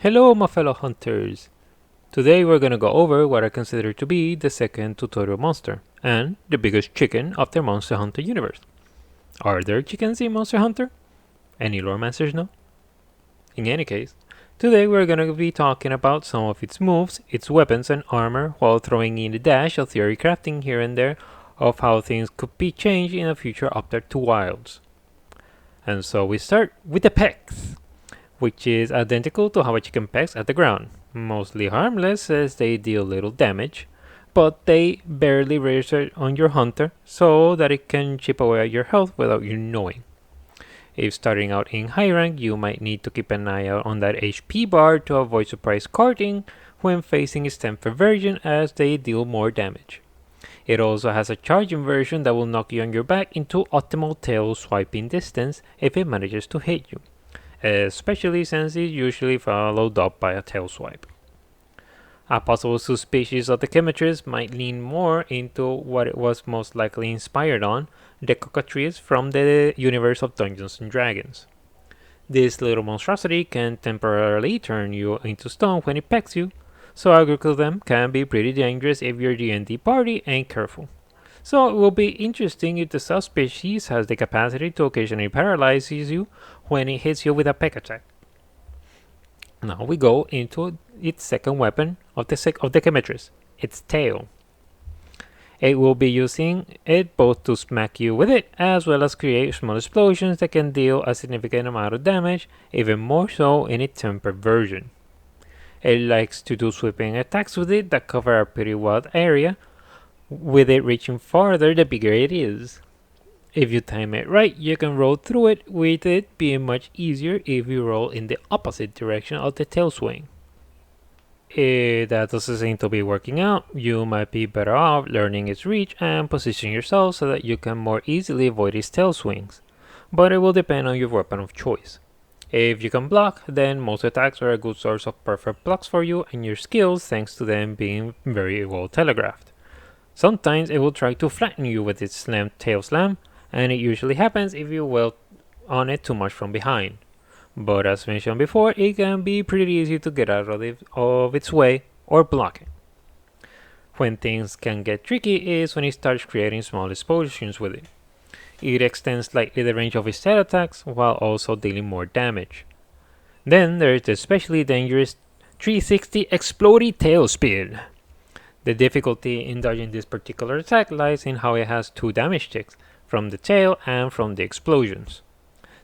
Hello my fellow hunters! Today we're gonna go over what I consider to be the second tutorial monster, and the biggest chicken of the Monster Hunter universe. Are there chickens in Monster Hunter? Any lore masters know? In any case, today we're gonna be talking about some of its moves, its weapons and armor, while throwing in a dash of theory crafting here and there of how things could be changed in a future update to Wilds. And so we start with the Pecks, which is identical to how a chicken pecks at the ground. Mostly harmless as they deal little damage, but they barely register on your hunter so that it can chip away at your health without you knowing. If starting out in high rank, you might need to keep an eye out on that HP bar to avoid surprise carding when facing its 10th version as they deal more damage. It also has a charging version that will knock you on your back into optimal tail swiping distance if it manages to hit you, especially since it's usually followed up by a tail swipe. A possible subspecies of the Quematrice might lean more into what it was most likely inspired on, the Cockatrice from the universe of Dungeons and Dragons. This little monstrosity can temporarily turn you into stone when it pecks you, so agriculture them can be pretty dangerous if your D&D party ain't careful. So it will be interesting if the subspecies has the capacity to occasionally paralyze you when it hits you with a peck attack. Now we go into its second weapon of the Quematrice, its tail. It will be using it both to smack you with it as well as create small explosions that can deal a significant amount of damage, even more so in its tempered version. It likes to do sweeping attacks with it that cover a pretty wide area, with it reaching farther the bigger it is. If you time it right, you can roll through it, with it being much easier if you roll in the opposite direction of the tail swing. If that doesn't seem to be working out, you might be better off learning its reach and position yourself so that you can more easily avoid its tail swings, but it will depend on your weapon of choice. If you can block, then most attacks are a good source of perfect blocks for you and your skills thanks to them being very well telegraphed. Sometimes it will try to flatten you with its tail slam, and it usually happens if you wail on it too much from behind. But as mentioned before, it can be pretty easy to get out of its way or block it. When things can get tricky is when it starts creating small explosions with it. It extends slightly the range of its tail attacks while also dealing more damage. Then there is the especially dangerous 360 Explodey Tail Speed. The difficulty in dodging this particular attack lies in how it has two damage ticks, from the tail and from the explosions.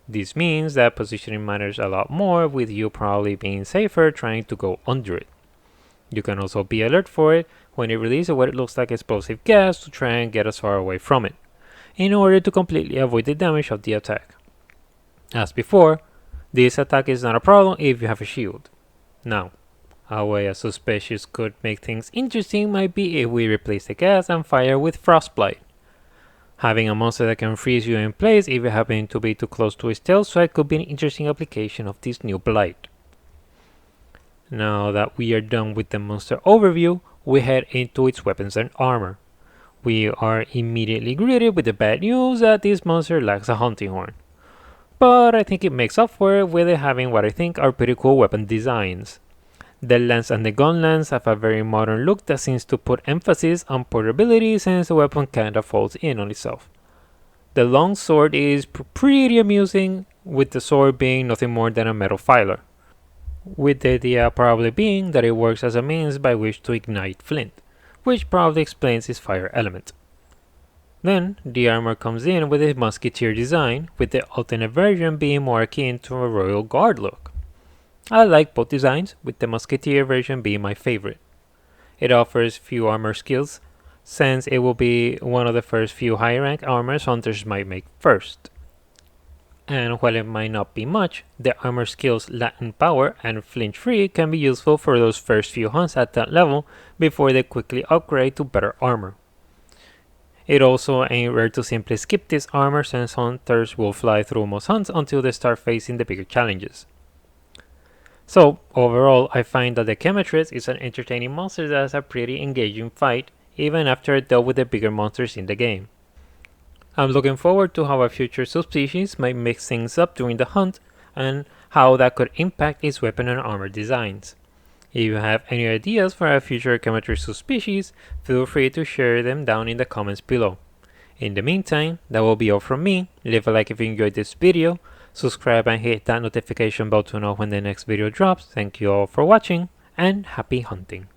This means that positioning matters a lot more, with you probably being safer trying to go under it. You can also be alert for it when it releases what it looks like explosive gas to try and get as far away from it, in order to completely avoid the damage of the attack. As before, this attack is not a problem if you have a shield. Now, a way a subspecies could make things interesting might be if we replace the gas and fire with Frostblight. Having a monster that can freeze you in place if you happen to be too close to its tail swipe could be an interesting application of this new blight. Now that we are done with the monster overview, we head into its weapons and armor. We are immediately greeted with the bad news that this monster lacks a hunting horn. But I think it makes up for it with it having what I think are pretty cool weapon designs. The lance and the gun lance have a very modern look that seems to put emphasis on portability since the weapon kinda folds in on itself. The long sword is pretty amusing, with the sword being nothing more than a metal filer, with the idea probably being that it works as a means by which to ignite flint, which probably explains its fire element. Then, the armor comes in with a musketeer design, with the alternate version being more akin to a royal guard look. I like both designs, with the musketeer version being my favorite. It offers few armor skills, since it will be one of the first few high rank armors hunters might make first. And while it might not be much, the armor skills latent power and flinch free can be useful for those first few hunts at that level before they quickly upgrade to better armor. It also ain't rare to simply skip this armor since hunters will fly through most hunts until they start facing the bigger challenges. So, overall, I find that the Quematrice is an entertaining monster that has a pretty engaging fight, even after it dealt with the bigger monsters in the game. I'm looking forward to how a future subspecies might mix things up during the hunt, and how that could impact its weapon and armor designs. If you have any ideas for a future Quematrice Subspecies, feel free to share them down in the comments below. In the meantime, that will be all from me. Leave a like if you enjoyed this video, subscribe and hit that notification bell to know when the next video drops. Thank you all for watching, and happy hunting!